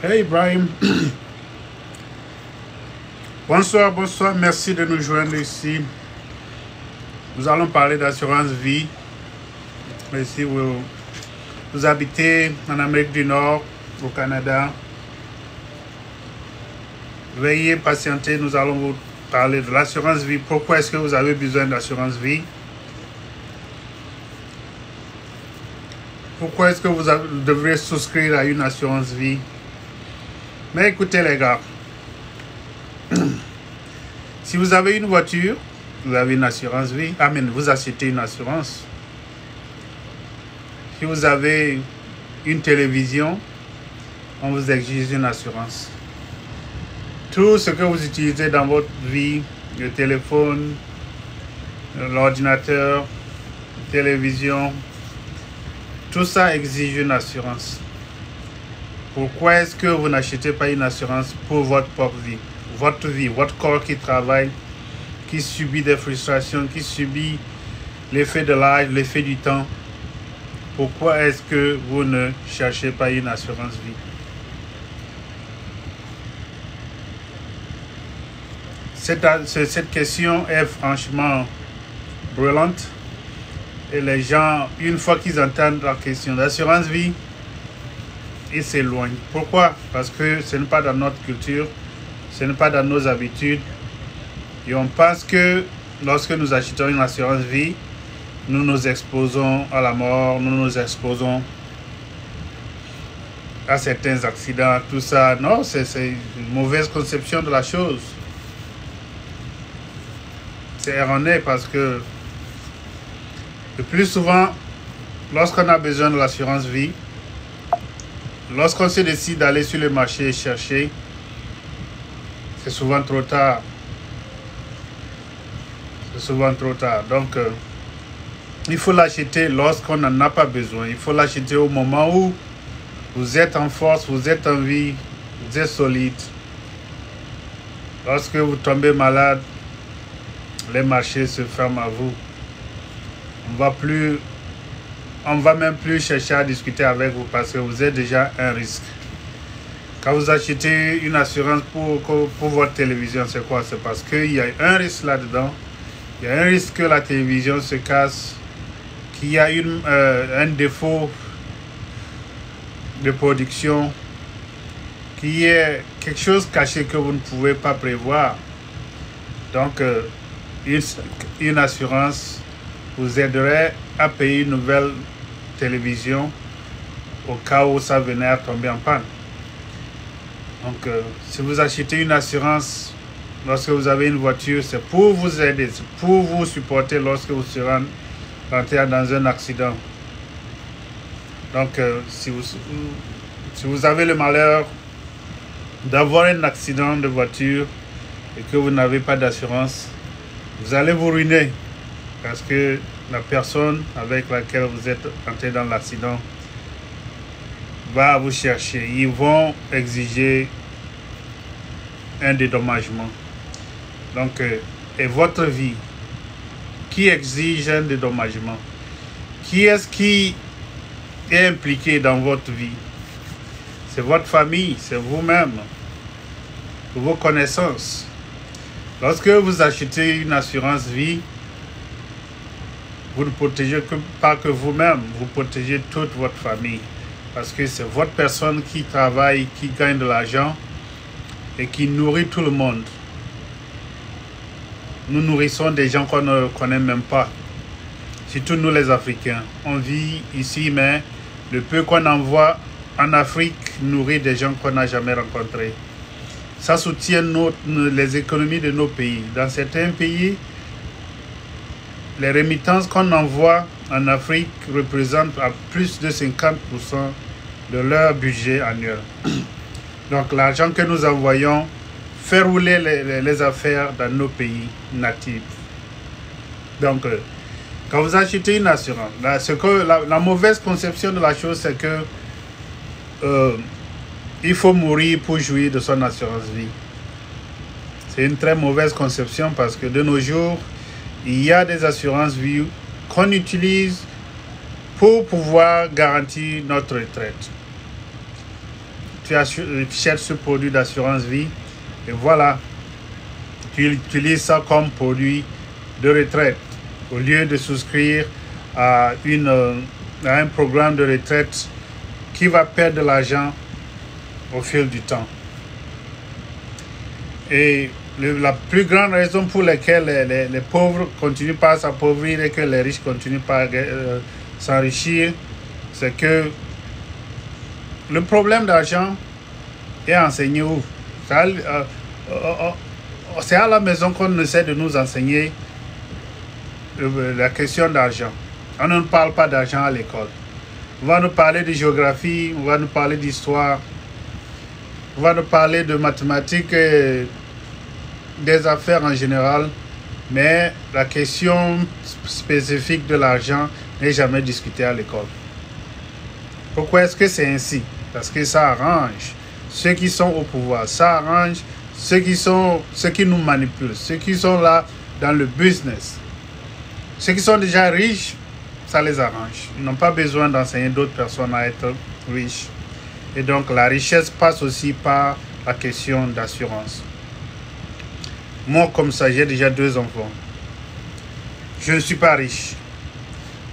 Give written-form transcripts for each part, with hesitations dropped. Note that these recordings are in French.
Hey Ibrahim. Bonsoir, bonsoir. Merci de nous joindre ici. Nous allons parler d'assurance vie. Si vous habitez en Amérique du Nord, au Canada, veuillez patienter. Nous allons vous parler de l'assurance vie. Pourquoi est-ce que vous avez besoin d'assurance vie? Pourquoi est-ce que vous devrez souscrire à une assurance vie? Mais écoutez les gars, si vous avez une voiture, vous avez une assurance vie. Amen, vous achetez une assurance. Si vous avez une télévision, on vous exige une assurance. Tout ce que vous utilisez dans votre vie, le téléphone, l'ordinateur, la télévision, tout ça exige une assurance. Pourquoi est-ce que vous n'achetez pas une assurance pour votre propre vie? Votre vie, votre corps qui travaille, qui subit des frustrations, qui subit l'effet de l'âge, l'effet du temps. Pourquoi est-ce que vous ne cherchez pas une assurance vie? Cette question est franchement brûlante. Et les gens, une fois qu'ils entendent la question d'assurance vie, ils s'éloignent. Pourquoi? Parce que ce n'est pas dans notre culture, ce n'est pas dans nos habitudes. Et on pense que lorsque nous achetons une assurance vie, nous nous exposons à la mort, nous nous exposons à certains accidents, tout ça. Non, c'est une mauvaise conception de la chose. C'est erroné parce que le plus souvent, lorsqu'on a besoin de l'assurance vie, lorsqu'on se décide d'aller sur le marché et chercher, c'est souvent trop tard. C'est souvent trop tard. Donc, il faut l'acheter lorsqu'on n'en a pas besoin. Il faut l'acheter au moment où vous êtes en force, vous êtes en vie, vous êtes solide. Lorsque vous tombez malade, les marchés se ferment à vous. On va même plus chercher à discuter avec vous parce que vous êtes déjà un risque. Quand vous achetez une assurance pour votre télévision, c'est quoi? C'est parce qu'il y a un risque là-dedans. Il y a un risque que la télévision se casse, qu'il y a un défaut de production, qu'il y ait quelque chose caché que vous ne pouvez pas prévoir. Donc, une assurance vous aiderait à payer une nouvelle télévision au cas où ça venait à tomber en panne. Donc, si vous achetez une assurance lorsque vous avez une voiture, c'est pour vous aider, c'est pour vous supporter lorsque vous serez rentré dans un accident. Donc, si vous avez le malheur d'avoir un accident de voiture et que vous n'avez pas d'assurance, vous allez vous ruiner. Parce que la personne avec laquelle vous êtes entré dans l'accident va vous chercher. Ils vont exiger un dédommagement. Donc, et votre vie, qui exige un dédommagement? Qui est-ce qui est impliqué dans votre vie? C'est votre famille, c'est vous-même, vos connaissances. Lorsque vous achetez une assurance vie, vous ne protégez pas que vous-même, vous protégez toute votre famille. Parce que c'est votre personne qui travaille, qui gagne de l'argent et qui nourrit tout le monde. Nous nourrissons des gens qu'on ne connaît même pas. Surtout nous les Africains. On vit ici, mais le peu qu'on envoie en Afrique nourrit des gens qu'on n'a jamais rencontrés. Ça soutient les économies de nos pays. Dans certains pays, les remittances qu'on envoie en Afrique représentent à plus de 50% de leur budget annuel. Donc l'argent que nous envoyons fait rouler les affaires dans nos pays natifs. Donc quand vous achetez une assurance, la mauvaise conception de la chose, c'est que il faut mourir pour jouir de son assurance vie. C'est une très mauvaise conception parce que de nos jours, il y a des assurances vie qu'on utilise pour pouvoir garantir notre retraite. achètes ce produit d'assurance vie et voilà, tu utilises ça comme produit de retraite au lieu de souscrire à un programme de retraite qui va perdre de l'argent au fil du temps. Et la plus grande raison pour laquelle les pauvres continuent pas à s'appauvrir et que les riches continuent pas à s'enrichir, c'est que le problème d'argent est enseigné où? C'est à la maison qu'on essaie de nous enseigner la question d'argent. On ne parle pas d'argent à l'école. On va nous parler de géographie, on va nous parler d'histoire, on va nous parler de mathématiques et des affaires en général, mais la question spécifique de l'argent n'est jamais discutée à l'école. Pourquoi est-ce que c'est ainsi? Parce que ça arrange ceux qui sont au pouvoir, ça arrange ceux qui nous manipulent, ceux qui sont là dans le business. Ceux qui sont déjà riches, ça les arrange. Ils n'ont pas besoin d'enseigner d'autres personnes à être riches. Et donc la richesse passe aussi par la question d'assurance. Moi, comme ça, j'ai déjà 2 enfants. Je ne suis pas riche.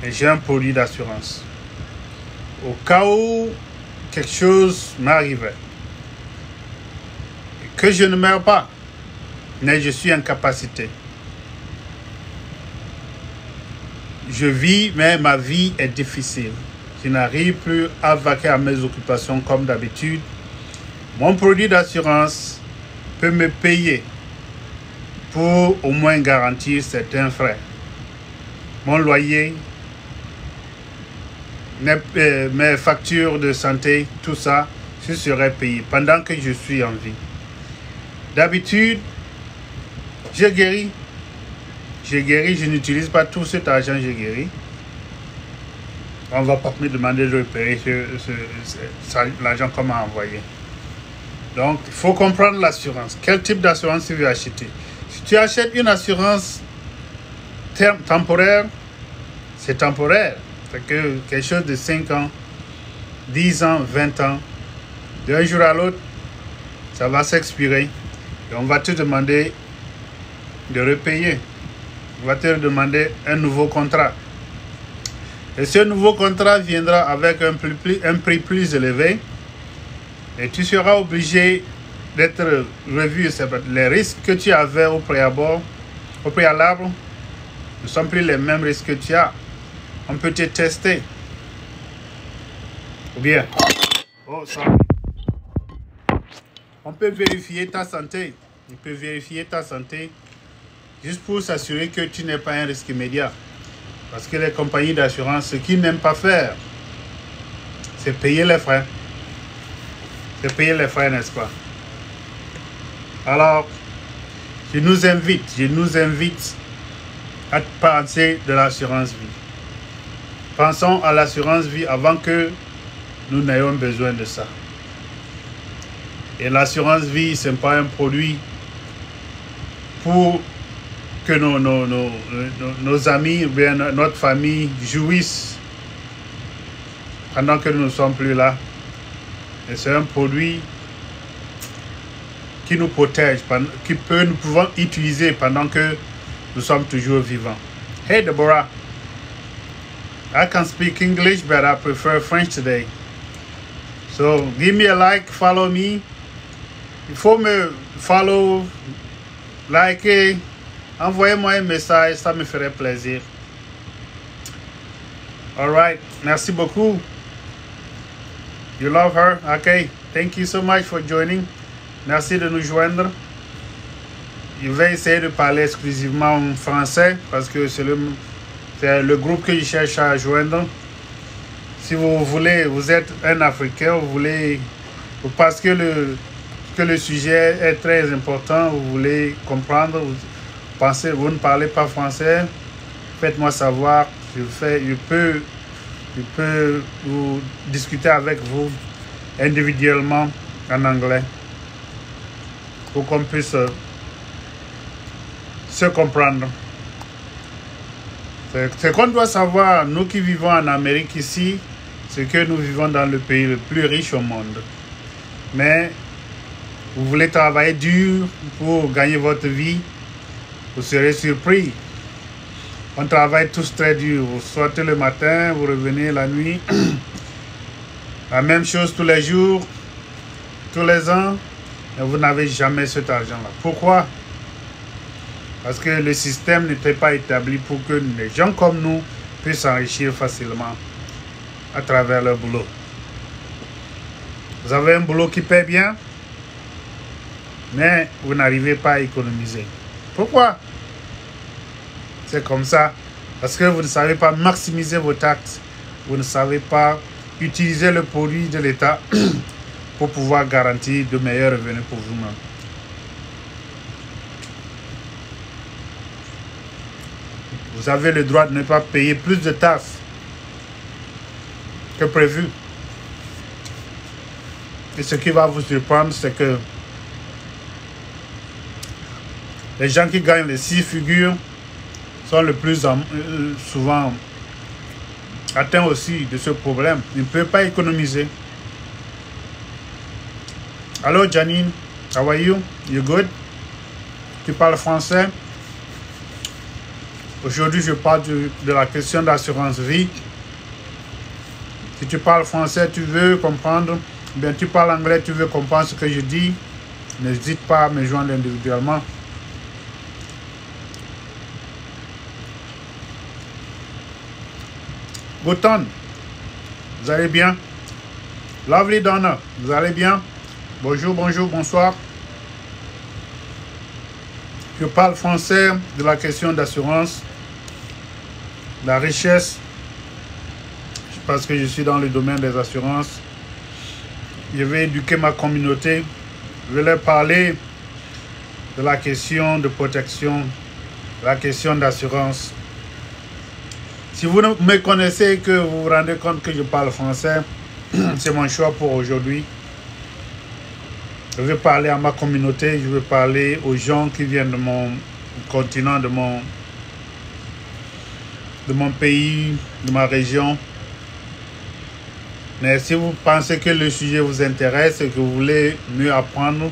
Et j'ai un produit d'assurance. Au cas où quelque chose m'arriverait, que je ne meurs pas, mais je suis incapacité. Je vis, mais ma vie est difficile. Je n'arrive plus à vaquer à mes occupations comme d'habitude. Mon produit d'assurance peut me payer pour au moins garantir certains frais. Mon loyer, mes factures de santé, tout ça, je serai payé pendant que je suis en vie. D'habitude, je guéris. Je guéris, je n'utilise pas tout cet argent, je guéris. On ne va pas me demander de repérer l'argent qu'on m'a envoyé. Donc, il faut comprendre l'assurance. Quel type d'assurance tu veux acheter? Si tu achètes une assurance temporaire, c'est temporaire. C'est que quelque chose de 5 ans, 10 ans, 20 ans, d'un jour à l'autre, ça va s'expirer. Et on va te demander de repayer. On va te demander un nouveau contrat. Et ce nouveau contrat viendra avec un prix plus élevé. Et tu seras obligé d'être revu. Les risques que tu avais au préalable ne sont plus les mêmes risques que tu as. On peut te tester. Ou bien, on peut vérifier ta santé. On peut vérifier ta santé juste pour s'assurer que tu n'es pas un risque immédiat. Parce que les compagnies d'assurance, ce qu'ils n'aiment pas faire, c'est payer les frais. C'est payer les frais, n'est-ce pas? Alors, je nous invite à penser de l'assurance vie. Pensons à l'assurance vie avant que nous n'ayons besoin de ça. Et l'assurance vie, ce n'est pas un produit pour que nos amis ou bien notre famille jouissent pendant que nous ne sommes plus là. Et c'est un produit qui nous protège, nous pouvons utiliser pendant que nous sommes toujours vivants. Hey Deborah, I can speak English, but I prefer French today. So give me a like, follow me. Il faut me follow, liker, envoyez-moi un message, ça me ferait plaisir. Alright, merci beaucoup. You love her? Okay, thank you so much for joining. Merci de nous joindre. Je vais essayer de parler exclusivement en français parce que c'est le groupe que je cherche à joindre. Si vous voulez, vous êtes un Africain, parce que le sujet est très important, vous voulez comprendre, vous ne parlez pas français, faites-moi savoir, je peux vous discuter avec vous individuellement en anglais pour qu'on puisse se comprendre. Ce qu'on doit savoir, nous qui vivons en Amérique ici, c'est que nous vivons dans le pays le plus riche au monde. mais vous voulez travailler dur pour gagner votre vie, vous serez surpris. On travaille tous très dur. Vous sortez le matin, vous revenez la nuit. La même chose tous les jours, tous les ans, et vous n'avez jamais cet argent-là. Pourquoi? Parce que le système n'était pas établi pour que les gens comme nous puissent s'enrichir facilement à travers leur boulot. Vous avez un boulot qui paie bien, mais vous n'arrivez pas à économiser. Pourquoi? C'est comme ça. Parce que vous ne savez pas maximiser vos taxes. Vous ne savez pas utiliser le produit de l'État pour pouvoir garantir de meilleurs revenus pour vous-même. Vous avez le droit de ne pas payer plus de taxes que prévu. Et ce qui va vous surprendre, c'est que les gens qui gagnent les 6 figures sont le plus souvent atteints aussi de ce problème. Ils ne peuvent pas économiser. Allô Janine, how are you? You good? Tu parles français? Aujourd'hui, je parle de la question d'assurance vie. Si tu parles français, tu veux comprendre, bien tu parles anglais, tu veux comprendre ce que je dis, n'hésite pas à me joindre individuellement. Goton, vous allez bien? Lovely Donna, vous allez bien? Bonjour, bonjour, bonsoir. Je parle français de la question d'assurance, la richesse, parce que je suis dans le domaine des assurances. Je vais éduquer ma communauté, je vais leur parler de la question de protection, la question d'assurance. Si vous ne me connaissez et que vous vous rendez compte que je parle français, c'est mon choix pour aujourd'hui. Je vais parler à ma communauté, je vais parler aux gens qui viennent de mon continent, de mon pays, de ma région. Mais si vous pensez que le sujet vous intéresse et que vous voulez mieux apprendre,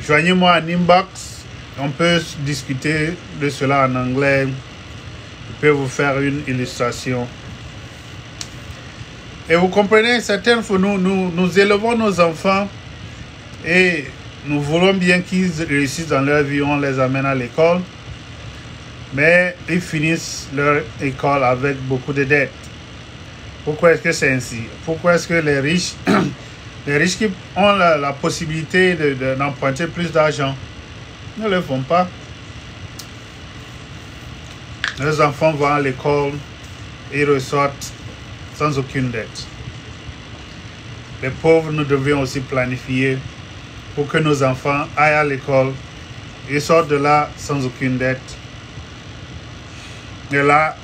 joignez-moi en inbox. On peut discuter de cela en anglais. Je peux vous faire une illustration. Et vous comprenez, certaines fois, nous élevons nos enfants et nous voulons bien qu'ils réussissent dans leur vie, on les amène à l'école, mais ils finissent leur école avec beaucoup de dettes. Pourquoi est-ce que c'est ainsi? Pourquoi est-ce que les riches, les riches qui ont la possibilité d'emprunter plus d'argent ne le font pas? Les enfants vont à l'école et ressortent sans aucune dette. Les pauvres, nous devions aussi planifier pour que nos enfants aillent à l'école et sortent de là sans aucune dette. Et là,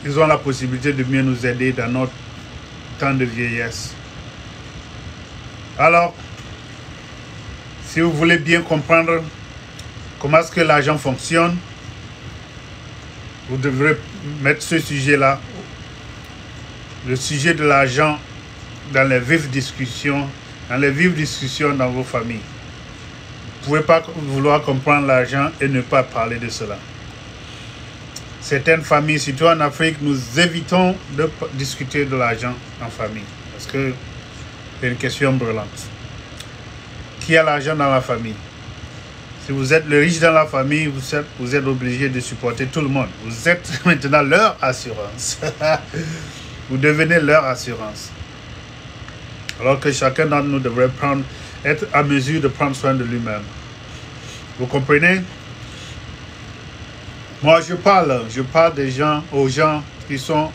ils ont la possibilité de mieux nous aider dans notre temps de vieillesse. Alors, si vous voulez bien comprendre comment est-ce que l'argent fonctionne, vous devrez mettre ce sujet-là, le sujet de l'argent, dans les vives discussions, dans vos familles. Vous ne pouvez pas vouloir comprendre l'argent et ne pas parler de cela. Certaines familles, surtout en Afrique, nous évitons de discuter de l'argent en famille parce que c'est une question brûlante. Qui a l'argent dans la famille? Si vous êtes le riche dans la famille, vous êtes obligé de supporter tout le monde. Vous êtes maintenant leur assurance. Vous devenez leur assurance. Alors que chacun d'entre nous devrait être à mesure de prendre soin de lui-même. Vous comprenez? Moi, je parle aux gens qui sont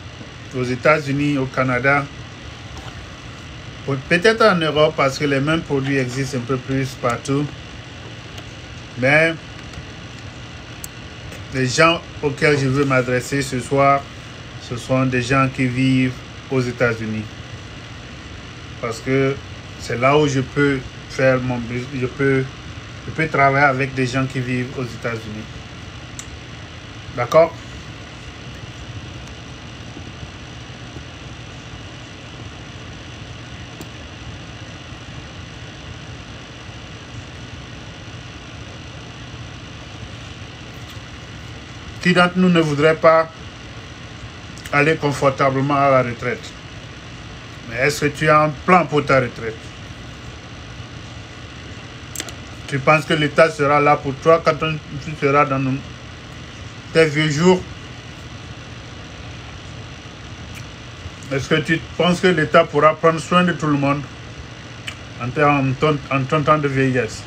aux États-Unis, au Canada, peut-être en Europe parce que les mêmes produits existent un peu plus partout. Mais les gens auxquels je veux m'adresser ce soir, ce sont des gens qui vivent aux États-Unis. Parce que c'est là où je peux faire mon business, je peux travailler avec des gens qui vivent aux États-Unis. D'accord? Qui d'entre nous ne voudrait pas aller confortablement à la retraite? Mais est-ce que tu as un plan pour ta retraite? Tu penses que l'État sera là pour toi quand tu seras dans tes vieux jours? Est-ce que tu penses que l'État pourra prendre soin de tout le monde en ton temps de vieillesse?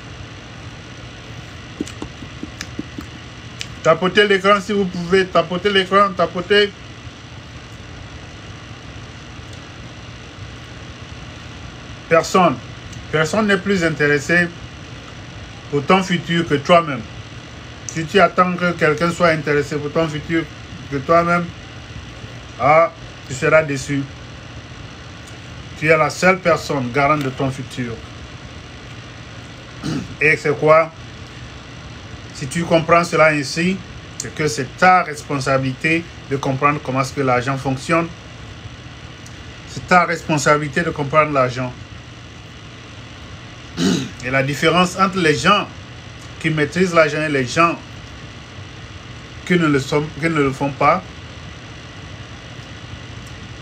Tapotez l'écran si vous pouvez, tapotez l'écran, tapotez. Personne n'est plus intéressé pour ton futur que toi-même. Si tu attends que quelqu'un soit intéressé pour ton futur que toi-même, tu seras déçu. Tu es la seule personne garante de ton futur. Et c'est quoi? Si tu comprends cela ainsi, c'est que c'est ta responsabilité de comprendre comment est-ce que l'argent fonctionne. C'est ta responsabilité de comprendre l'argent. Et la différence entre les gens qui maîtrisent l'argent et les gens qui ne le font pas,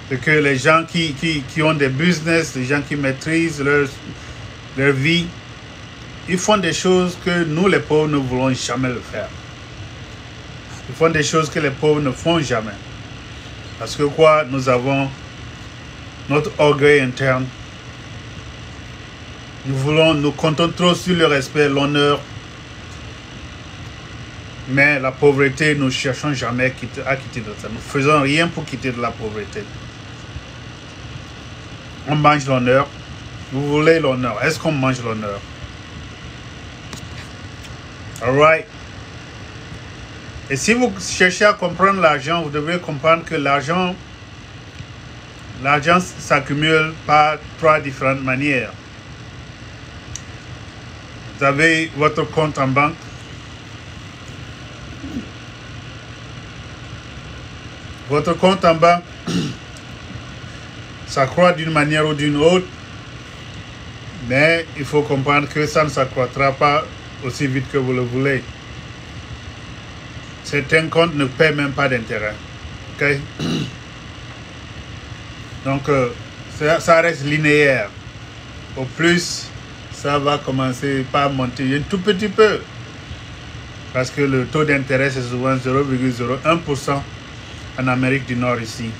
c'est que les gens qui ont des business, les gens qui maîtrisent leur vie, ils font des choses que nous, les pauvres, ne voulons jamais le faire. Ils font des choses que les pauvres ne font jamais. Parce que quoi? Nous avons notre orgueil interne. Nous comptons trop sur le respect, l'honneur. Mais la pauvreté, nous ne cherchons jamais à quitter de ça. Nous ne faisons rien pour quitter de la pauvreté. On mange l'honneur. Vous voulez l'honneur. Est-ce qu'on mange l'honneur? Alright. Et si vous cherchez à comprendre l'argent, vous devez comprendre que l'argent s'accumule par 3 différentes manières. Vous avez votre compte en banque. Votre compte en banque s'accroît d'une manière ou d'une autre, mais il faut comprendre que ça ne s'accroîtra pas aussi vite que vous le voulez. Certains comptes ne paient même pas d'intérêt. Okay? Donc, ça reste linéaire. Au plus, ça va commencer par monter un tout petit peu. Parce que le taux d'intérêt, c'est souvent 0,01% en Amérique du Nord ici.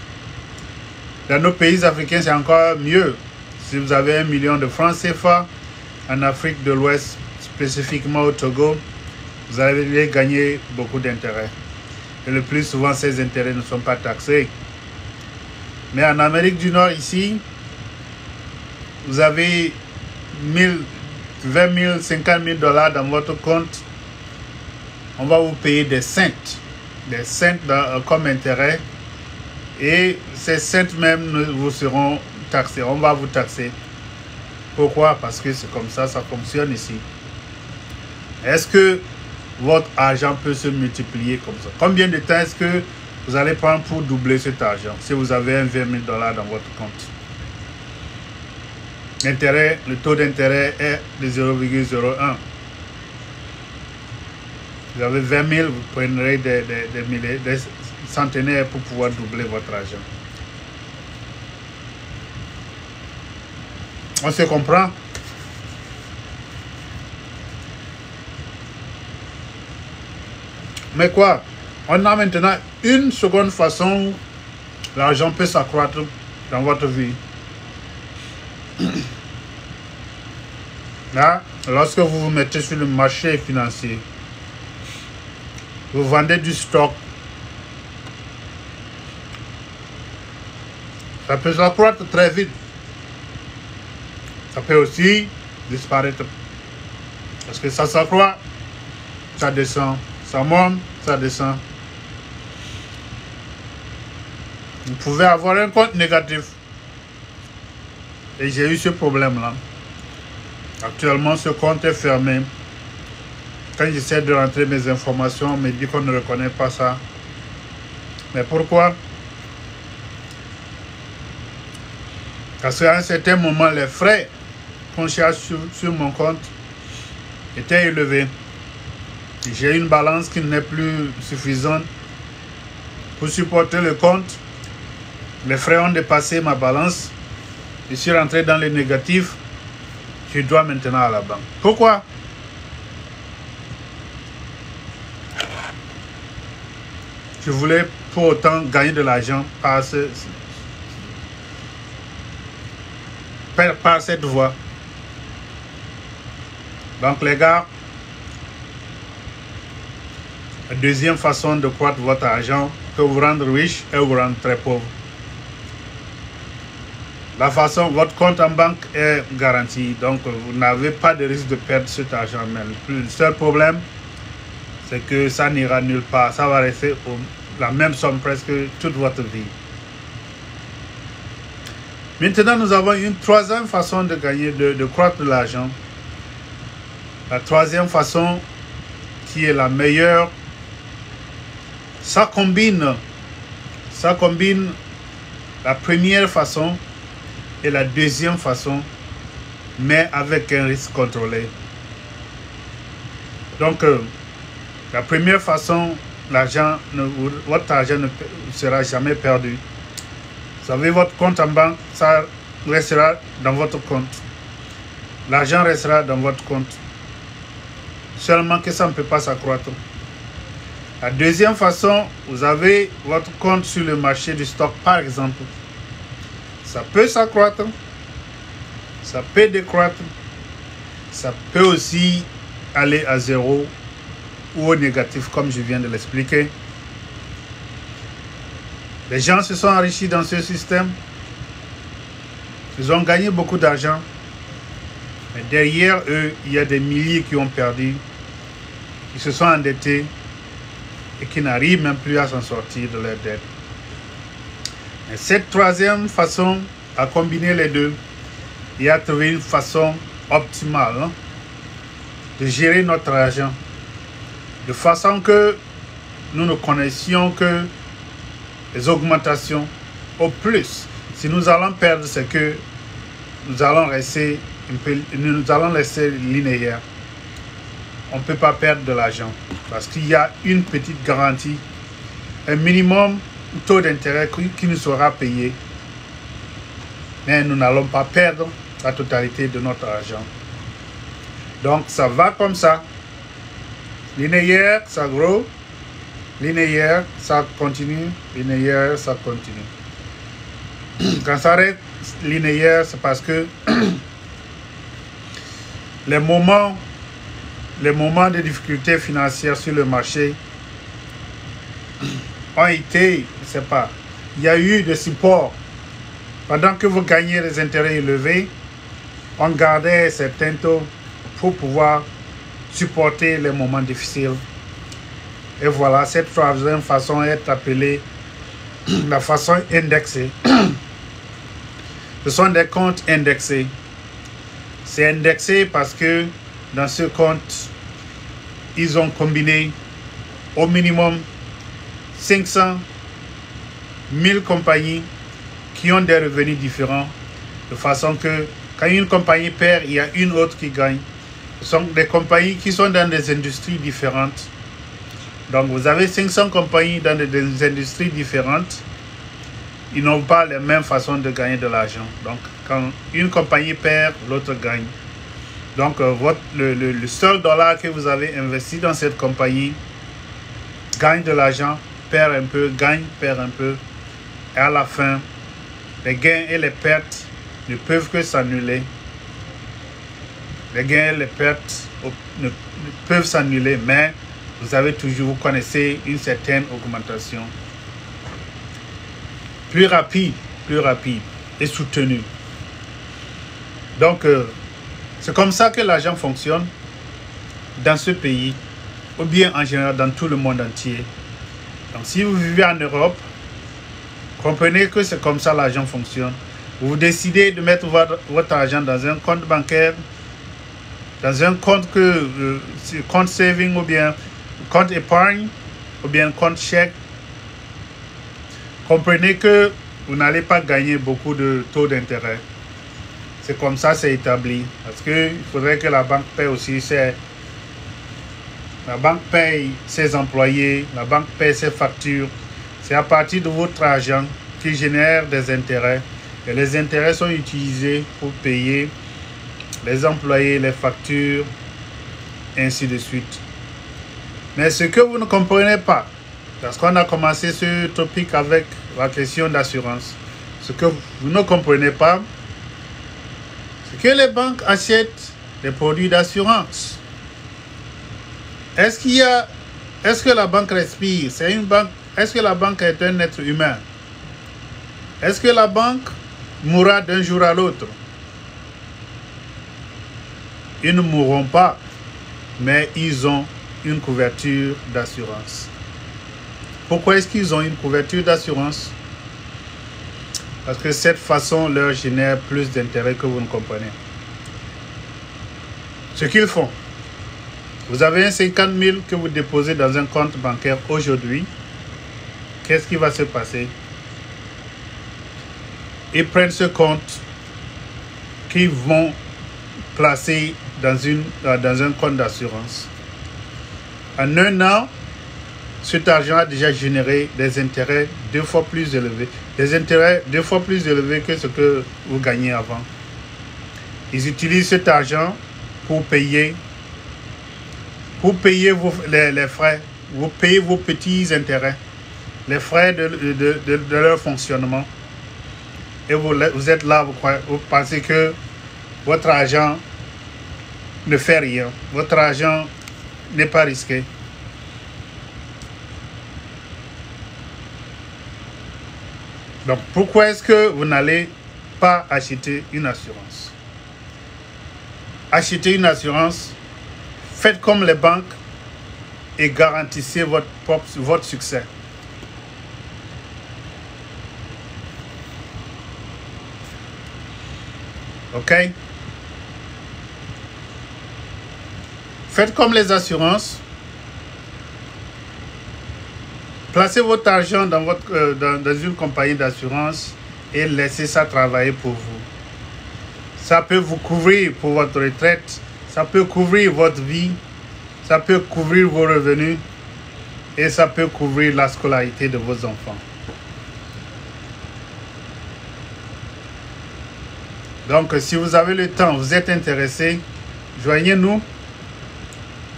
Dans nos pays africains, c'est encore mieux. Si vous avez 1 million de francs CFA, en Afrique de l'Ouest, spécifiquement au Togo, vous allez gagner beaucoup d'intérêts. Et le plus souvent, ces intérêts ne sont pas taxés. Mais en Amérique du Nord, ici, vous avez 20 000, 50 000 $ dans votre compte. On va vous payer des cents comme intérêt. Et ces cents même vous seront taxés. On va vous taxer. Pourquoi? Parce que c'est comme ça, ça fonctionne ici. Est-ce que votre argent peut se multiplier comme ça? Combien de temps est-ce que vous allez prendre pour doubler cet argent si vous avez 20 000 $ dans votre compte? L'intérêt, le taux d'intérêt est de 0,01. Vous avez 20 000, vous prendrez des centenaires pour pouvoir doubler votre argent. On se comprend? Mais quoi? On a maintenant une seconde façon où l'argent peut s'accroître dans votre vie. Là, lorsque vous vous mettez sur le marché financier, vous vendez du stock, ça peut s'accroître très vite. Ça peut aussi disparaître. Parce que ça s'accroît, ça descend, ça monte, ça descend. Vous pouvez avoir un compte négatif. Et j'ai eu ce problème-là. Actuellement, ce compte est fermé. Quand j'essaie de rentrer mes informations, on me dit qu'on ne reconnaît pas ça. Mais pourquoi? Parce qu'à un certain moment, les frais qu'on cherche sur mon compte étaient élevés. J'ai une balance qui n'est plus suffisante pour supporter le compte. Les frais ont dépassé ma balance. Je suis rentré dans les négatifs. Je dois maintenant à la banque. Pourquoi? Je voulais pour autant gagner de l'argent par cette voie. Donc les gars, la deuxième façon de croître votre argent peut vous rendre riche et vous rendre très pauvre. La façon, votre compte en banque est garanti, donc vous n'avez pas de risque de perdre cet argent. Mais le seul problème, c'est que ça n'ira nulle part. Ça va rester la même somme presque toute votre vie. Maintenant, nous avons une troisième façon de gagner, de croître de l'argent. La troisième façon, qui est la meilleure, ça combine la première façon et la deuxième façon, mais avec un risque contrôlé. Donc, la première façon, votre argent ne sera jamais perdu. Vous avez votre compte en banque, ça restera dans votre compte. L'argent restera dans votre compte. Seulement que ça ne peut pas s'accroître. La deuxième façon, vous avez votre compte sur le marché du stock, par exemple. Ça peut s'accroître, ça peut décroître, ça peut aussi aller à zéro ou au négatif, comme je viens de l'expliquer. Les gens se sont enrichis dans ce système. Ils ont gagné beaucoup d'argent. Mais derrière eux, il y a des milliers qui ont perdu. Ils se sont endettés et qui n'arrivent même plus à s'en sortir de leurs dettes. Et cette troisième façon à combiner les deux et à trouver une façon optimale de gérer notre argent de façon que nous ne connaissions que les augmentations au plus. Si nous allons perdre, c'est que nous allons laisser linéaire. On ne peut pas perdre de l'argent parce qu'il y a une petite garantie, un minimum taux d'intérêt qui nous sera payé. Mais nous n'allons pas perdre la totalité de notre argent. Donc ça va comme ça. Linéaire, ça grow. Linéaire, ça continue. Linéaire, ça continue. Quand ça reste linéaire, c'est parce que les moments de difficultés financières sur le marché ont été, je ne sais pas, il y a eu des supports. Pendant que vous gagnez les intérêts élevés, on gardait certains taux pour pouvoir supporter les moments difficiles. Et voilà, cette troisième façon est appelée la façon indexée. Ce sont des comptes indexés. C'est indexé parce que dans ce compte, ils ont combiné au minimum 500 000 compagnies qui ont des revenus différents, de façon que quand une compagnie perd, il y a une autre qui gagne. Ce sont des compagnies qui sont dans des industries différentes. Donc vous avez 500 compagnies dans des industries différentes. Ils n'ont pas les mêmes façons de gagner de l'argent. Donc quand une compagnie perd, l'autre gagne. Donc le seul dollar que vous avez investi dans cette compagnie gagne de l'argent, perd un peu, gagne, perd un peu. Et à la fin, les gains et les pertes ne peuvent que s'annuler. Les gains et les pertes ne peuvent s'annuler, mais vous avez toujours, vous connaissez une certaine augmentation. Plus rapide et soutenue. Donc, c'est comme ça que l'argent fonctionne dans ce pays, ou bien en général dans tout le monde entier. Donc, si vous vivez en Europe, comprenez que c'est comme ça l'argent fonctionne. Vous décidez de mettre votre argent dans un compte bancaire, dans un compte compte saving ou bien compte épargne ou bien compte chèque. Comprenez que vous n'allez pas gagner beaucoup de taux d'intérêt. C'est comme ça, c'est établi. Parce qu'il faudrait que la banque paye aussi la banque paye ses employés, la banque paye ses factures. C'est à partir de votre argent qui génère des intérêts. Et les intérêts sont utilisés pour payer les employés, les factures, ainsi de suite. Mais ce que vous ne comprenez pas, parce qu'on a commencé ce topic avec la question d'assurance, ce que vous ne comprenez pas, c'est que les banques achètent des produits d'assurance. Est-ce que la banque respire? C'est une banque. Est-ce que la banque est un être humain? Est-ce que la banque mourra d'un jour à l'autre? Ils ne mourront pas, mais ils ont une couverture d'assurance. Pourquoi est-ce qu'ils ont une couverture d'assurance? Parce que cette façon leur génère plus d'intérêt que vous ne comprenez. Ce qu'ils font, vous avez un 50 000 que vous déposez dans un compte bancaire aujourd'hui. Qu'est-ce qui va se passer? Ils prennent ce compte qu'ils vont placer dans un compte d'assurance. En un an, cet argent a déjà généré des intérêts 2 fois plus élevés. Des intérêts 2 fois plus élevés que ce que vous gagnez avant. Ils utilisent cet argent pour payer les frais. Vous payez vos petits intérêts, les frais de leur fonctionnement. Et vous êtes là, vous pensez que votre argent ne fait rien. Votre argent n'est pas risqué. Donc, pourquoi est-ce que vous n'allez pas acheter une assurance? Achetez une assurance, faites comme les banques et garantissez votre succès. OK? Faites comme les assurances. Placez votre argent dans une compagnie d'assurance et laissez ça travailler pour vous. Ça peut vous couvrir pour votre retraite, ça peut couvrir votre vie, ça peut couvrir vos revenus et ça peut couvrir la scolarité de vos enfants. Donc, si vous avez le temps, vous êtes intéressé, joignez-nous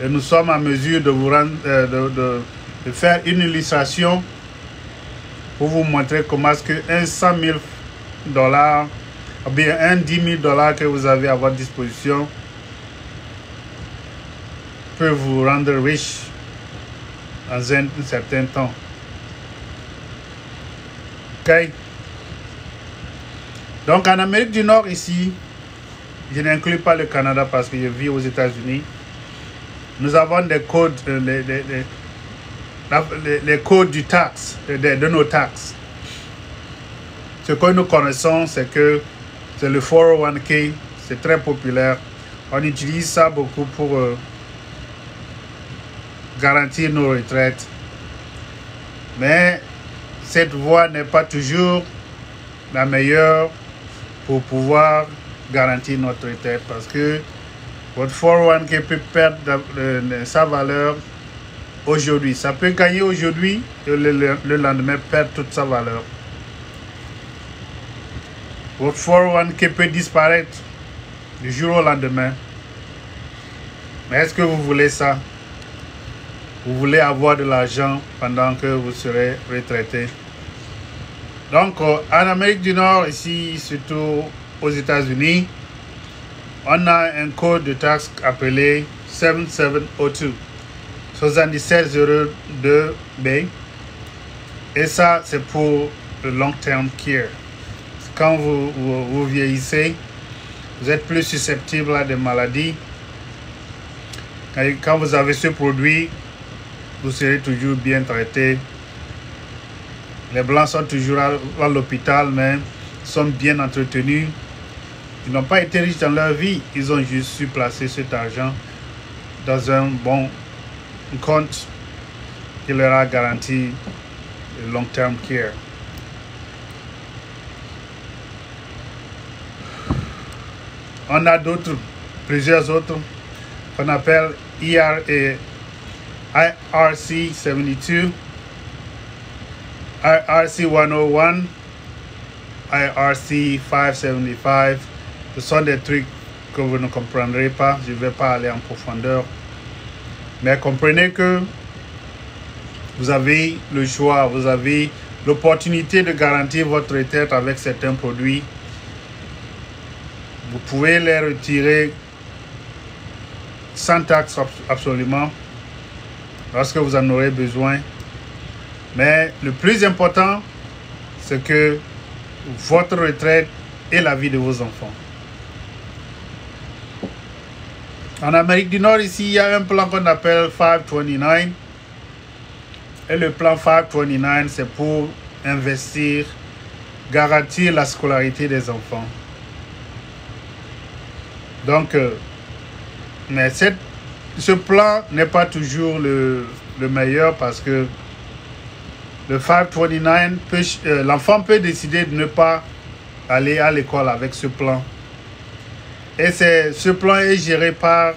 et nous sommes en mesure de vous rendre, de faire une illustration pour vous montrer comment est-ce qu'un 100 000 $, ou bien un 10 000 $ que vous avez à votre disposition peut vous rendre riche dans un certain temps. OK? Donc en Amérique du Nord ici, je n'inclus pas le Canada parce que je vis aux États-Unis, nous avons des codes, les codes du taxe, de nos taxes. Ce que nous connaissons, c'est que c'est le 401k, c'est très populaire. On utilise ça beaucoup pour garantir nos retraites. Mais cette voie n'est pas toujours la meilleure pour pouvoir garantir notre retraite parce que votre 401k peut perdre sa valeur aujourd'hui. Ça peut gagner aujourd'hui et le lendemain perdre toute sa valeur. Votre 401k peut disparaître du jour au lendemain. Mais est-ce que vous voulez ça? Vous voulez avoir de l'argent pendant que vous serez retraité? Donc, en Amérique du Nord, ici, surtout aux États-Unis, on a un code de taxe appelé 7702, 7702B. Et ça, c'est pour le long-term care. Quand vous vieillissez, vous êtes plus susceptible à des maladies. Et quand vous avez ce produit, vous serez toujours bien traité. Les Blancs sont toujours à l'hôpital, mais sont bien entretenus. Ils n'ont pas été riches dans leur vie. Ils ont juste su placer cet argent dans un bon compte qui leur a garanti le long-term care. On a plusieurs autres qu'on appelle IRC 72, IRC 101, IRC 575, ce sont des trucs que vous ne comprendrez pas. Je ne vais pas aller en profondeur. Mais comprenez que vous avez le choix, vous avez l'opportunité de garantir votre retraite avec certains produits. Vous pouvez les retirer sans taxe absolument lorsque vous en aurez besoin. Mais le plus important, c'est que votre retraite et la vie de vos enfants. En Amérique du Nord, ici, il y a un plan qu'on appelle 529. Et le plan 529, c'est pour investir, garantir la scolarité des enfants. Donc, mais ce plan n'est pas toujours le meilleur parce que le 529, l'enfant peut décider de ne pas aller à l'école avec ce plan. Et ce plan est géré par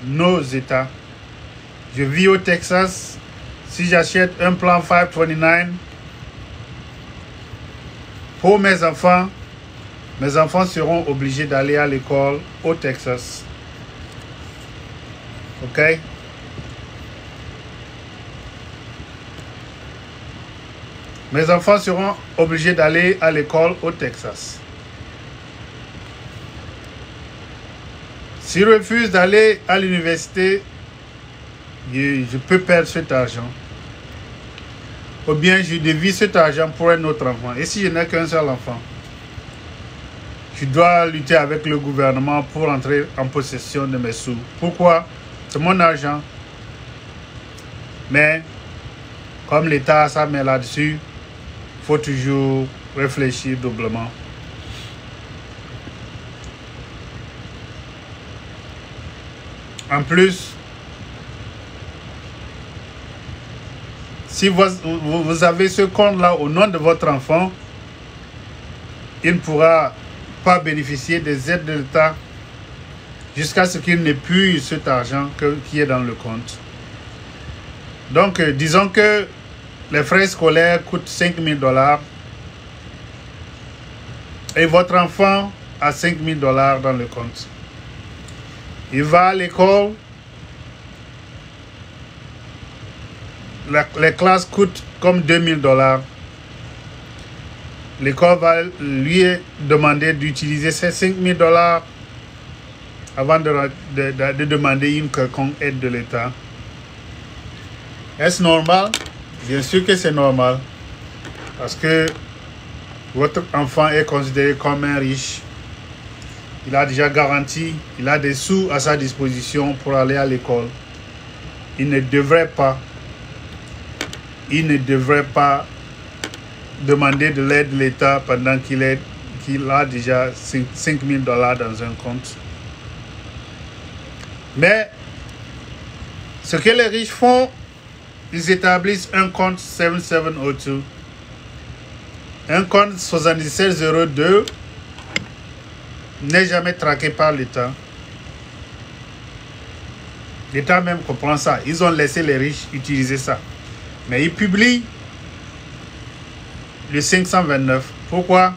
nos États. Je vis au Texas. Si j'achète un plan 529 pour mes enfants seront obligés d'aller à l'école au Texas. OK? Mes enfants seront obligés d'aller à l'école au Texas. S'ils refusent d'aller à l'université, je peux perdre cet argent. Ou bien je dévie cet argent pour un autre enfant. Et si je n'ai qu'un seul enfant, je dois lutter avec le gouvernement pour entrer en possession de mes sous. Pourquoi? C'est mon argent. Mais comme l'État a sa main là-dessus, il faut toujours réfléchir doublement. En plus, si vous avez ce compte-là au nom de votre enfant, il ne pourra pas bénéficier des aides de l'État jusqu'à ce qu'il n'ait plus cet argent qui est dans le compte. Donc, disons que les frais scolaires coûtent 5 000 $ et votre enfant a 5 000 $ dans le compte. Il va à l'école, les classes coûtent comme 2 000 $. L'école va lui demander d'utiliser ces 5 000 $ avant de demander une quelconque aide de l'État. Est-ce normal? Bien sûr que c'est normal. Parce que votre enfant est considéré comme un riche. Il a déjà garanti, il a des sous à sa disposition pour aller à l'école. Il ne devrait pas demander de l'aide de l'État pendant qu'il a déjà 5 000 $ dans un compte. Mais ce que les riches font, ils établissent un compte 7702, un compte 7702 n'est jamais traqué par l'État. L'État même comprend ça. Ils ont laissé les riches utiliser ça. Mais ils publient le 529. Pourquoi?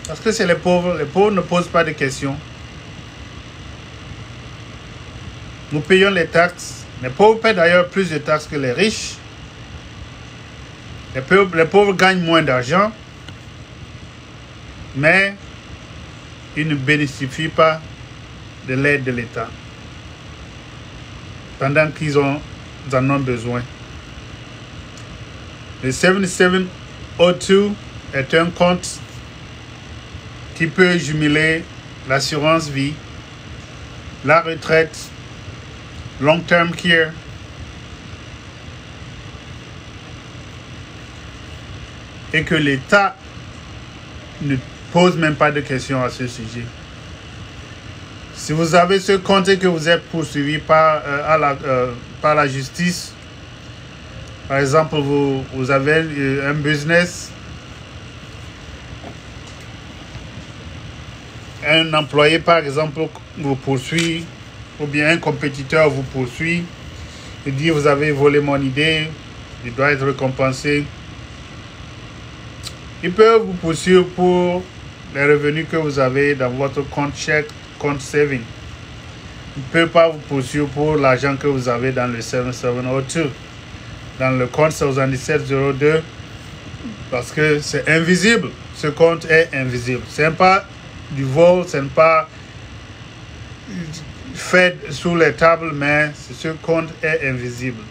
Parce que c'est les pauvres. Les pauvres ne posent pas de questions. Nous payons les taxes. Les pauvres paient d'ailleurs plus de taxes que les riches. Les pauvres gagnent moins d'argent. Mais ils ne bénéficient pas de l'aide de l'État pendant qu'ils en ont besoin. Le 7702 est un compte qui peut jumeler l'assurance vie, la retraite, long-term care, et que l'État ne pose même pas de questions à ce sujet. Si vous avez ce compte et que vous êtes poursuivi par la justice, par exemple, vous avez un business, un employé par exemple vous poursuit, ou bien un compétiteur vous poursuit, et dit vous avez volé mon idée, il doit être récompensé. Ils peuvent vous poursuivre pour les revenus que vous avez dans votre compte chèque, compte saving. Ils ne peuvent pas vous poursuivre pour l'argent que vous avez dans le 7702, dans le compte 7702, parce que c'est invisible. Ce compte est invisible. Ce n'est pas du vol, ce n'est pas fait sous les tables, mais ce compte est invisible.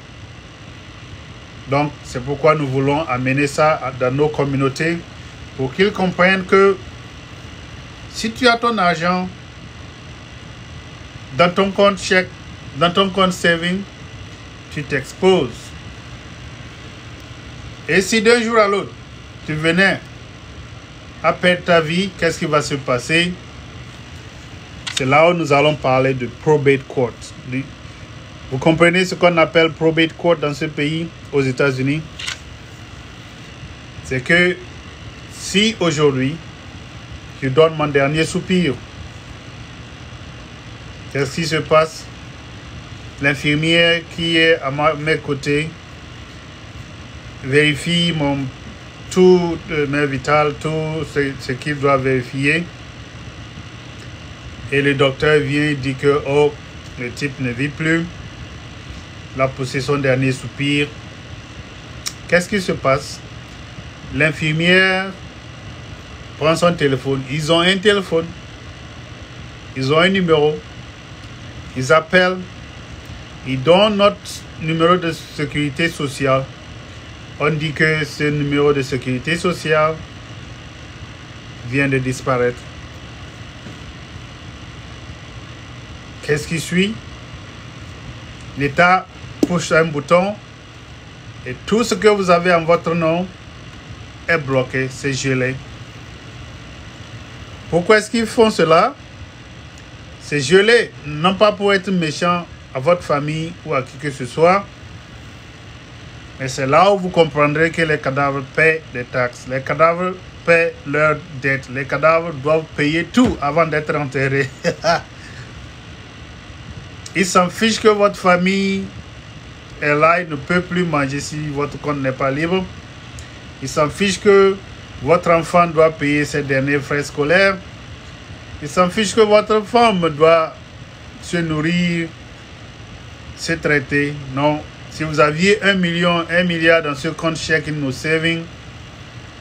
Donc, c'est pourquoi nous voulons amener ça dans nos communautés pour qu'ils comprennent que si tu as ton argent dans ton compte chèque, dans ton compte saving, tu t'exposes. Et si d'un jour à l'autre, tu venais à perdre ta vie, qu'est-ce qui va se passer? C'est là où nous allons parler de probate court. Vous comprenez ce qu'on appelle probate court dans ce pays, aux États-Unis? C'est que si aujourd'hui, je donne mon dernier soupir, qu'est-ce qui se passe? L'infirmière qui est à mes côtés vérifie tout mes vitales, tout ce qu'il doit vérifier. Et le docteur vient et dit que oh, le type ne vit plus. La poussé son dernier soupir. Qu'est-ce qui se passe? L'infirmière prend son téléphone. Ils ont un téléphone. Ils ont un numéro. Ils appellent. Ils donnent notre numéro de sécurité sociale. On dit que ce numéro de sécurité sociale vient de disparaître. Qu'est-ce qui suit? L'État pousse un bouton et tout ce que vous avez en votre nom est bloqué, c'est gelé. Pourquoi est-ce qu'ils font cela? C'est gelé, non pas pour être méchant à votre famille ou à qui que ce soit, mais c'est là où vous comprendrez que les cadavres paient des taxes. Les cadavres paient leurs dettes. Les cadavres doivent payer tout avant d'être enterrés. Ils s'en fichent que votre famille est là et ne peut plus manger si votre compte n'est pas libre. Ils s'en fichent que votre enfant doit payer ses derniers frais scolaires. Ils s'en fichent que votre femme doit se nourrir, se traiter. Non. Si vous aviez 1 million, 1 milliard dans ce compte chèque in no saving,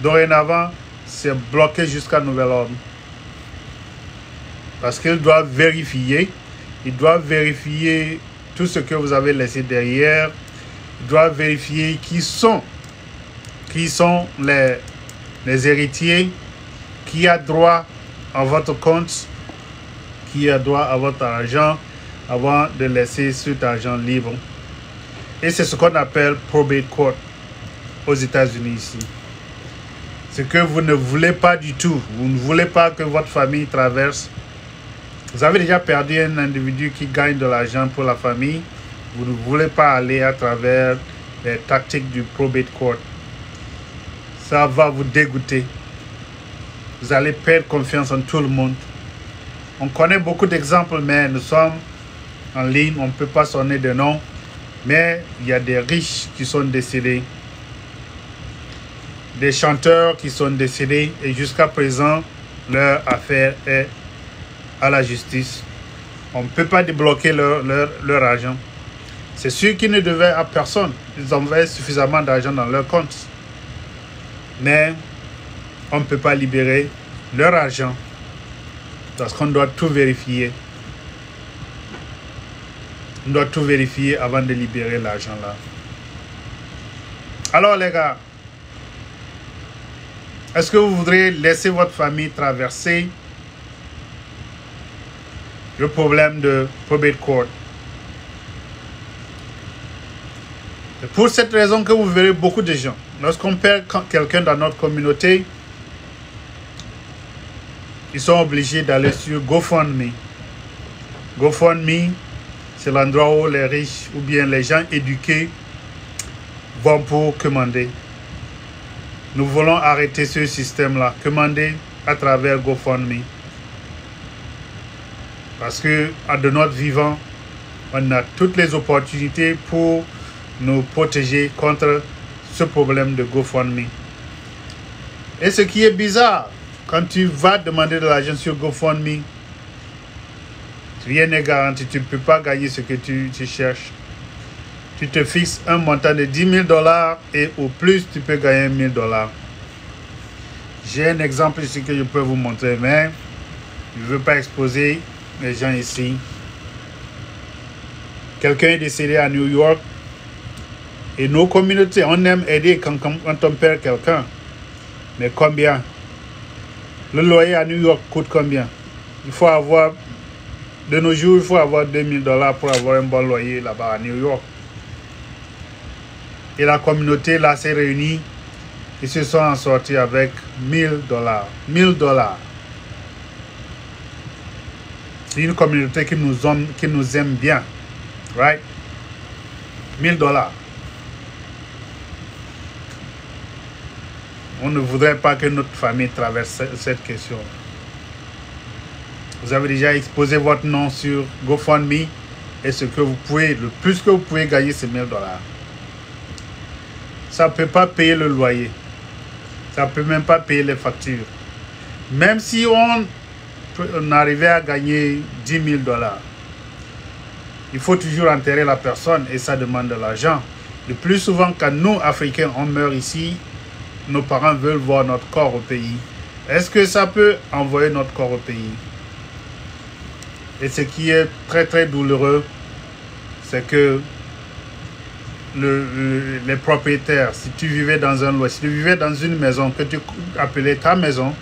dorénavant, c'est bloqué jusqu'à nouvel ordre. Parce qu'ils doivent vérifier. Ils doivent vérifier tout ce que vous avez laissé derrière. Ils doivent vérifier qui sont les héritiers, qui a droit à votre compte, qui a droit à votre argent, avant de laisser cet argent libre. Et c'est ce qu'on appelle probate court aux États-Unis ici. Ce que vous ne voulez pas du tout. Vous ne voulez pas que votre famille traverse. Vous avez déjà perdu un individu qui gagne de l'argent pour la famille. Vous ne voulez pas aller à travers les tactiques du probate court. Ça va vous dégoûter. Vous allez perdre confiance en tout le monde. On connaît beaucoup d'exemples, mais nous sommes en ligne. On ne peut pas sonner de nom. Mais il y a des riches qui sont décédés. Des chanteurs qui sont décédés. Et jusqu'à présent, leur affaire est à la justice. On ne peut pas débloquer leur argent. C'est sûr qu'ils ne devaient à personne. Ils avaient suffisamment d'argent dans leur compte. Mais on ne peut pas libérer leur argent. Parce qu'on doit tout vérifier. On doit tout vérifier avant de libérer l'argent là. Alors les gars, est-ce que vous voudrez laisser votre famille traverser le problème de probate court? C'est pour cette raison que vous verrez beaucoup de gens. Lorsqu'on perd quelqu'un dans notre communauté, ils sont obligés d'aller sur GoFundMe. GoFundMe, c'est l'endroit où les riches ou bien les gens éduqués vont pour commander. Nous voulons arrêter ce système-là, commander à travers GoFundMe. Parce que, de notre vivant, on a toutes les opportunités pour nous protéger contre ce problème de GoFundMe. Et ce qui est bizarre, quand tu vas demander de l'argent sur GoFundMe, rien n'est garanti, tu ne peux pas gagner ce que tu cherches. Tu te fixes un montant de 10 000 $ et au plus, tu peux gagner 1 000 $. J'ai un exemple ici que je peux vous montrer, mais je ne veux pas exposer les gens ici. Quelqu'un est décédé à New York et nos communautés, on aime aider quand on perd quelqu'un. Mais combien? Le loyer à New York coûte combien? Il faut avoir, de nos jours, il faut avoir 2 000 $ pour avoir un bon loyer là-bas à New York. Et la communauté là s'est réunie. Ils se sont en sortis avec 1 000 $. 1 000 $. C'est une communauté qui nous aime bien. Right? 1 000 $. On ne voudrait pas que notre famille traverse cette question. Vous avez déjà exposé votre nom sur GoFundMe et ce que vous pouvez, le plus que vous pouvez gagner, c'est 1 000 $. Ça ne peut pas payer le loyer. Ça ne peut même pas payer les factures. Même si on arrivait à gagner 10 000 $, il faut toujours enterrer la personne et ça demande de l'argent. Le plus souvent, quand nous, Africains, on meurt ici, nos parents veulent voir notre corps au pays. Est-ce que ça peut envoyer notre corps au pays? Et ce qui est très très douloureux, c'est que les propriétaires, si tu vivais dans un loyer, si tu vivais dans une maison que tu appelais ta maison,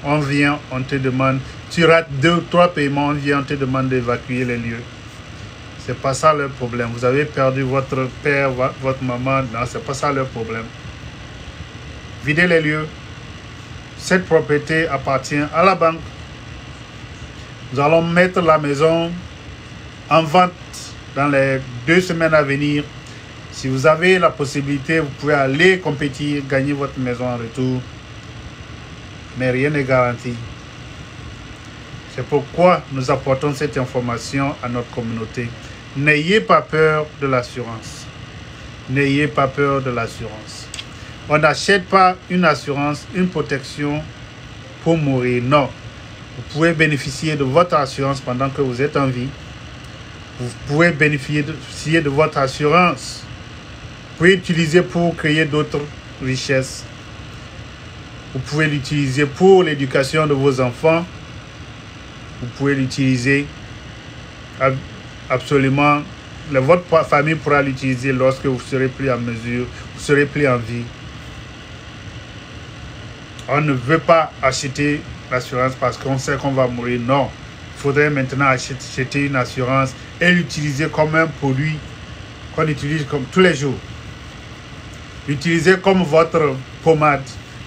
on vient, on te demande, tu rates 2 ou 3 paiements, on vient, on te demande d'évacuer les lieux. C'est pas ça leur problème. Vous avez perdu votre père, votre maman, non, c'est pas ça leur problème. Videz les lieux. Cette propriété appartient à la banque. Nous allons mettre la maison en vente dans les 2 semaines à venir. Si vous avez la possibilité, vous pouvez aller compétir, gagner votre maison en retour. Mais rien n'est garanti. C'est pourquoi nous apportons cette information à notre communauté. N'ayez pas peur de l'assurance. N'ayez pas peur de l'assurance. On n'achète pas une assurance, une protection pour mourir. Non. Vous pouvez bénéficier de votre assurance pendant que vous êtes en vie. Vous pouvez bénéficier de votre assurance. Vous pouvez l'utiliser pour créer d'autres richesses. Vous pouvez l'utiliser pour l'éducation de vos enfants. Vous pouvez l'utiliser absolument. Votre famille pourra l'utiliser lorsque vous serez plus en mesure, vous serez plus en vie. On ne veut pas acheter l'assurance parce qu'on sait qu'on va mourir. Non. Il faudrait maintenant acheter une assurance et l'utiliser comme un produit qu'on utilise comme tous les jours. L'utiliser comme votre pommade.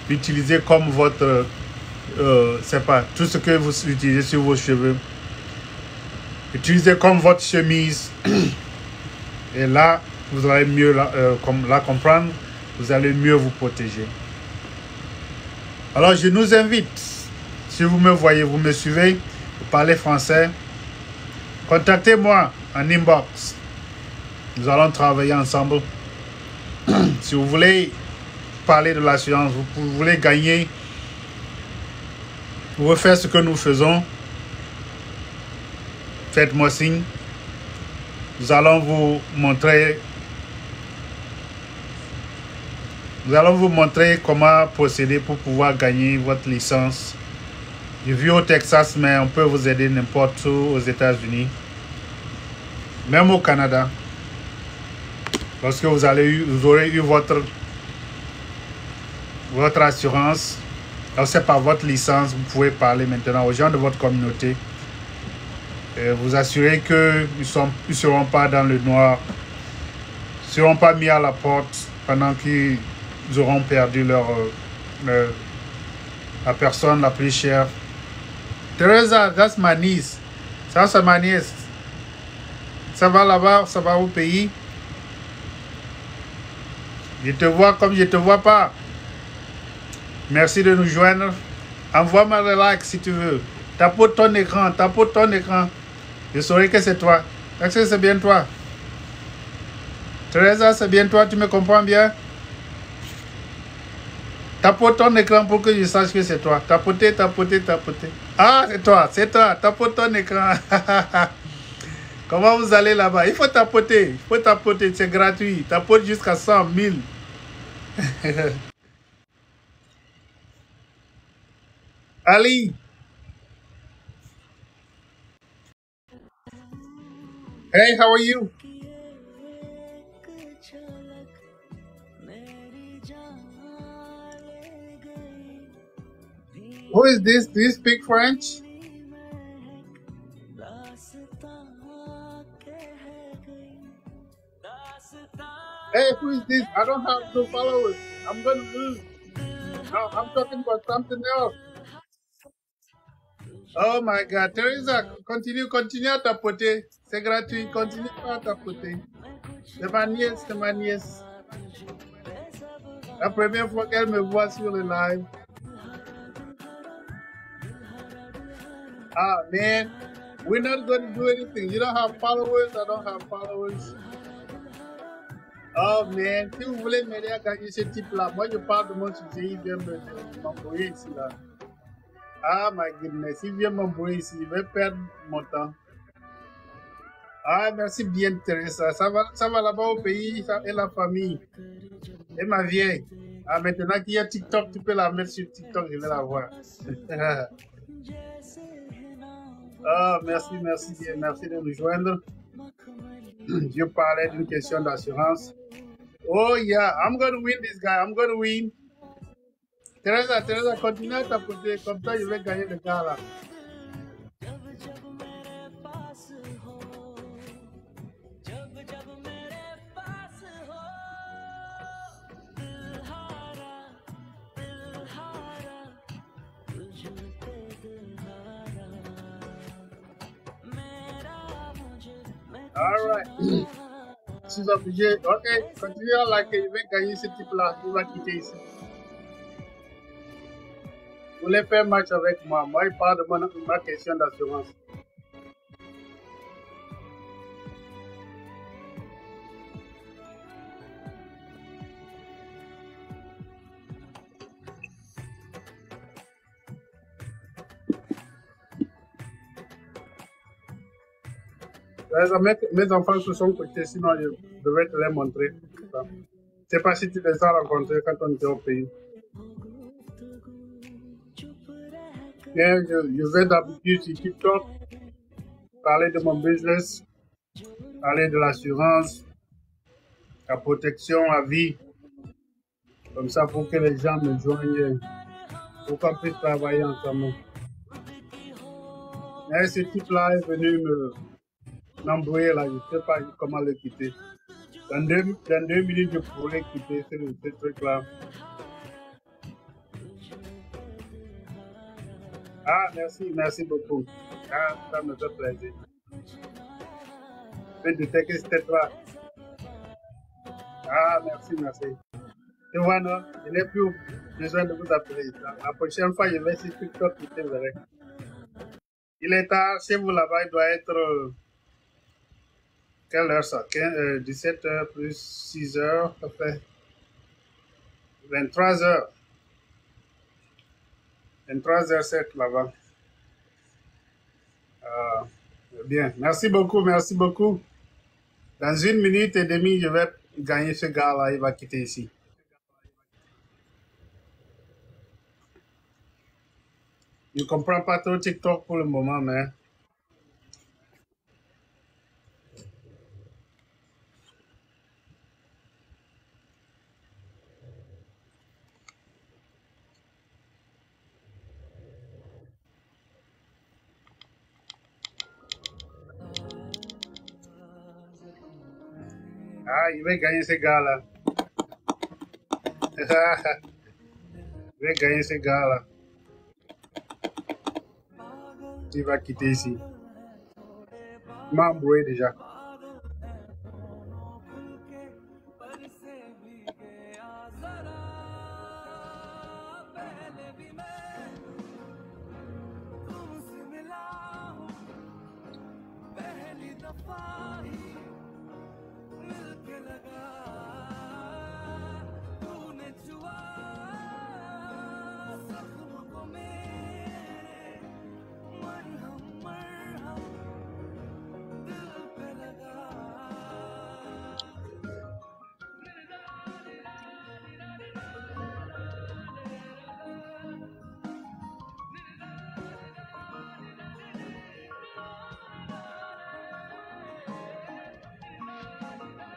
L'utiliser comme votre... c'est pas tout ce que vous utilisez sur vos cheveux. Utilisez comme votre chemise. Et là, vous allez mieux la comprendre. Vous allez mieux vous protéger. Alors, je nous invite, si vous me voyez, vous me suivez, vous parlez français, contactez-moi en inbox. Nous allons travailler ensemble. Si vous voulez parler de l'assurance, vous voulez gagner, vous voulez faire ce que nous faisons, faites-moi signe. Nous allons vous montrer comment procéder pour pouvoir gagner votre licence. Je vis au Texas, mais on peut vous aider n'importe où aux États-Unis, même au Canada. Lorsque vous aurez eu votre assurance, alors c'est par votre licence, vous pouvez parler maintenant aux gens de votre communauté. Et vous assurer qu'ils ne seront pas dans le noir, ne seront pas mis à la porte pendant qu'ils auront perdu la personne la plus chère. Teresa, that's my niece. Ça, c'est ma nièce. Ça va là-bas, ça va au pays. Je te vois comme je ne te vois pas. Merci de nous joindre. Envoie-moi le like si tu veux. Tapote ton écran, tapote ton écran. Je saurai que c'est toi. Est-ce que c'est bien toi? Teresa, c'est bien toi, tu me comprends bien? Tapote ton écran pour que je sache que c'est toi. Tapoter, tapoter, tapoter. Ah, c'est toi, c'est toi. Tapote ton écran. Comment vous allez là-bas? Il faut tapoter. C'est gratuit. Tapote jusqu'à 100 000. Ali, hey, how are you? Who is this? Do you speak French? Hey, who is this? I don't have no followers. I'm gonna lose. No, I'm talking about something else. Oh my God, Teresa, continue à tapoter. C'est gratuit, continue à tapoter. C'est ma nièce. La première fois qu'elle me voit sur le live. Ah, man, we're not going to do anything. You don't have followers, I don't have followers. Oh, man, si vous voulez m'aider à gagner ce type-là, moi je parle de mon sujet, il vient m'embrouiller ici, là. Ah, my goodness, il vient m'embrouiller ici, je vais perdre mon temps. Ah, merci bien, Teresa. Ça va là-bas au pays et la famille. Et ma vieille. Ah, maintenant qu'il y a TikTok, tu peux la mettre sur TikTok, je vais la voir. Ah, merci bien, merci de nous joindre. Je parlais d'une question d'assurance. Oh, yeah, I'm going to win this guy, I'm going to win. Teresa, continue à tapoter, comme ça je vais gagner le gars là. All right. Je suis obligé. Ok, continue à liker. Je vais gagner ce type-là. Il va quitter ici. Vous voulez faire match avec moi. Moi, il parle de ma question d'assurance. Mes enfants se sont couchés, sinon je devrais te les montrer. Je ne sais pas si tu les as rencontrés quand on était au pays. Bien, je vais d'habitude sur TikTok parler de mon business, parler de l'assurance, la protection à vie, comme ça pour que les gens me joignent, pour qu'on puisse travailler ensemble. Mais ce type-là est venu m'embrouiller là, je ne sais pas comment le quitter. Dans deux minutes, je pourrais quitter ce truc-là. Ah, merci beaucoup. Ah, ça me fait plaisir. Je doutais que c'était toi. Ah, merci. Tu vois, non, je n'ai plus besoin de vous appeler. La prochaine fois, je vais sur TikTok, je te verrai. Il est tard, chez vous là-bas, il doit être... quelle heure ça? 17h plus 6h, ça fait 23h. 23h07 là-bas. Bien, merci beaucoup. Dans 1 minute et demie, je vais gagner ce gars-là, il va quitter ici. Je ne comprends pas trop TikTok pour le moment, mais... Ah, il va gagner ce gars-là. Il va gagner ce gars-là. Il va quitter ici. Il m'a embrouillé déjà.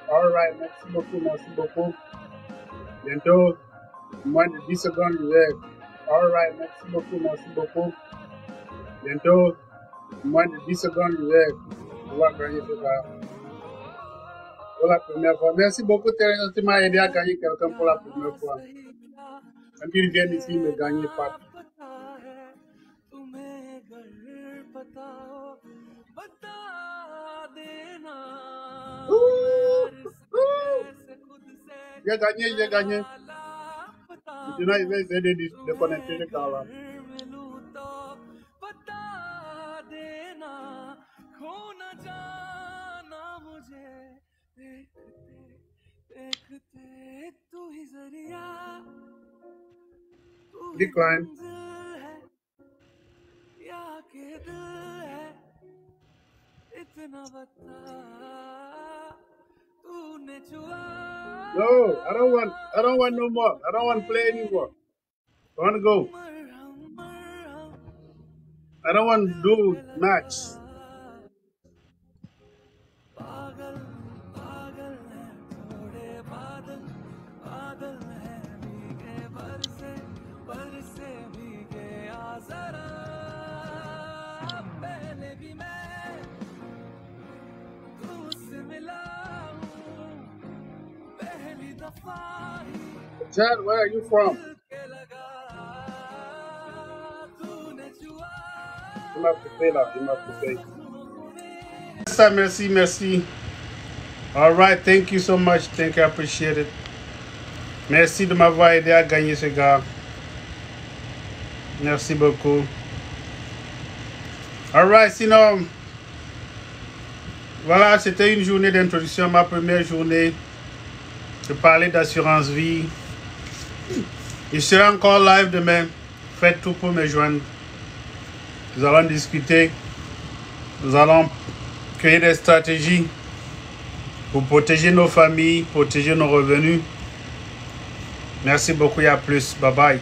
All right, merci beaucoup, merci beaucoup. Bientôt, moins de 10 secondes, je vais. All right, merci beaucoup, merci beaucoup. Bientôt, moins de 10 secondes, je vais. On va gagner ce gars. Pour la première fois. Merci beaucoup, Thérèse. Tu m'as aidé à gagner quelqu'un pour la première fois. Quand ils viennent ici, ils ne gagnent pas. J'ai gagné, j'ai gagné. Maintenant, il va essayer de connecter le gars là. Decline. No, I don't want no more. I don't want to play anymore. I want to go. I don't want to do match. Chad, where are you from? Il m'a coupé là, il m'a coupé. Ça, merci, merci. All right, thank you so much. Thank you, I appreciate it. Merci de m'avoir aidé à gagner ce gars. Merci beaucoup. All right, sinon, voilà, c'était une journée d'introduction, ma première journée. Je parlais d'assurance vie. Je serai encore live demain. Faites tout pour me joindre. Nous allons discuter. Nous allons créer des stratégies pour protéger nos familles, protéger nos revenus. Merci beaucoup et à plus. Bye bye.